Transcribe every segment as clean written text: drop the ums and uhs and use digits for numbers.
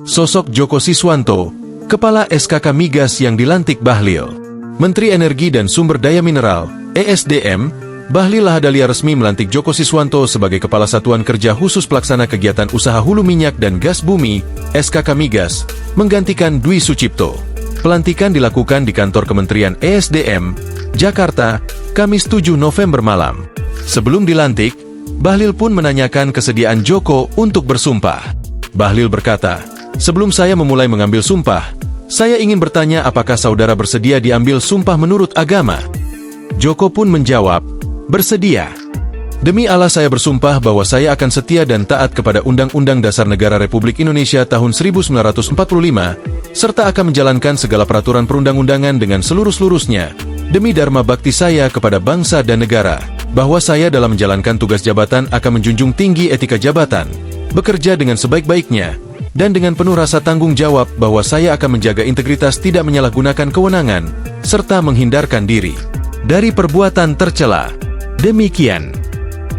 Sosok Joko Siswanto, Kepala SKK Migas yang dilantik Bahlil. Menteri Energi dan Sumber Daya Mineral, ESDM, Bahlil Lahadalia resmi melantik Joko Siswanto sebagai Kepala Satuan Kerja Khusus Pelaksana Kegiatan Usaha Hulu Minyak dan Gas Bumi, SKK Migas, menggantikan Dwi Sucipto. Pelantikan dilakukan di kantor Kementerian ESDM, Jakarta, Kamis 7 November malam. Sebelum dilantik, Bahlil pun menanyakan kesediaan Joko untuk bersumpah. Bahlil berkata, "Sebelum saya memulai mengambil sumpah, saya ingin bertanya apakah saudara bersedia diambil sumpah menurut agama?" Joko pun menjawab, "Bersedia. Demi Allah saya bersumpah bahwa saya akan setia dan taat kepada Undang-Undang Dasar Negara Republik Indonesia tahun 1945, serta akan menjalankan segala peraturan perundang-undangan dengan seluruh-seluruhnya, demi dharma bakti saya kepada bangsa dan negara, bahwa saya dalam menjalankan tugas jabatan akan menjunjung tinggi etika jabatan, bekerja dengan sebaik-baiknya, dan dengan penuh rasa tanggung jawab bahwa saya akan menjaga integritas tidak menyalahgunakan kewenangan, serta menghindarkan diri dari perbuatan tercela." Demikian.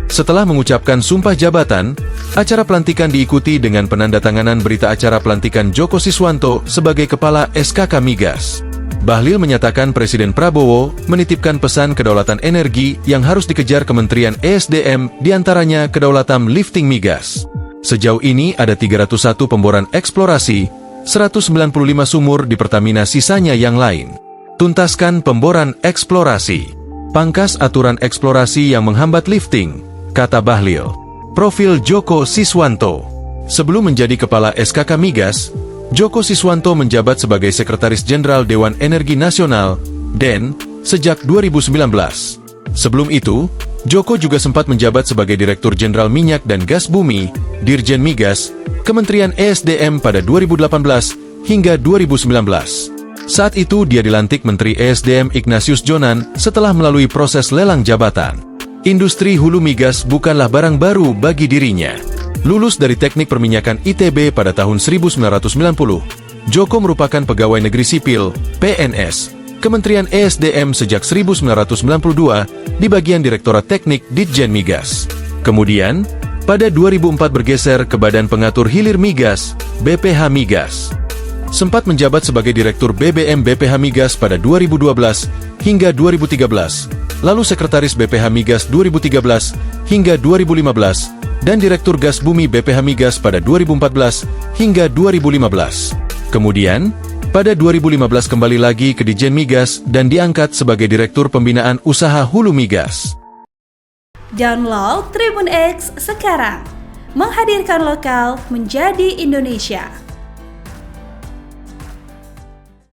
Setelah mengucapkan sumpah jabatan, acara pelantikan diikuti dengan penandatanganan berita acara pelantikan Joko Siswanto sebagai Kepala SKK Migas. Bahlil menyatakan Presiden Prabowo menitipkan pesan kedaulatan energi yang harus dikejar Kementerian ESDM, diantaranya kedaulatan lifting migas. Sejauh ini ada 301 pemboran eksplorasi, 195 sumur di Pertamina, sisanya yang lain. Tuntaskan pemboran eksplorasi. Pangkas aturan eksplorasi yang menghambat lifting, kata Bahlil. Profil Joko Siswanto. Sebelum menjadi Kepala SKK Migas, Joko Siswanto menjabat sebagai Sekretaris Jenderal Dewan Energi Nasional, DEN, sejak 2019. Sebelum itu, Joko juga sempat menjabat sebagai Direktur Jenderal Minyak dan Gas Bumi, Dirjen Migas, Kementerian ESDM pada 2018 hingga 2019. Saat itu dia dilantik Menteri ESDM Ignatius Jonan setelah melalui proses lelang jabatan. Industri hulu migas bukanlah barang baru bagi dirinya. Lulus dari Teknik Perminyakan ITB pada tahun 1990, Joko merupakan pegawai negeri sipil, PNS, Kementerian ESDM sejak 1992 di bagian Direktorat Teknik Ditjen Migas. Kemudian, pada 2004 bergeser ke Badan Pengatur Hilir Migas, BPH Migas. Sempat menjabat sebagai Direktur BBM BPH Migas pada 2012 hingga 2013, lalu Sekretaris BPH Migas 2013 hingga 2015, dan Direktur Gas Bumi BPH Migas pada 2014 hingga 2015. Kemudian, pada 2015 kembali lagi ke Ditjen Migas dan diangkat sebagai Direktur Pembinaan Usaha Hulu Migas. Download Tribun X sekarang, menghadirkan lokal menjadi Indonesia.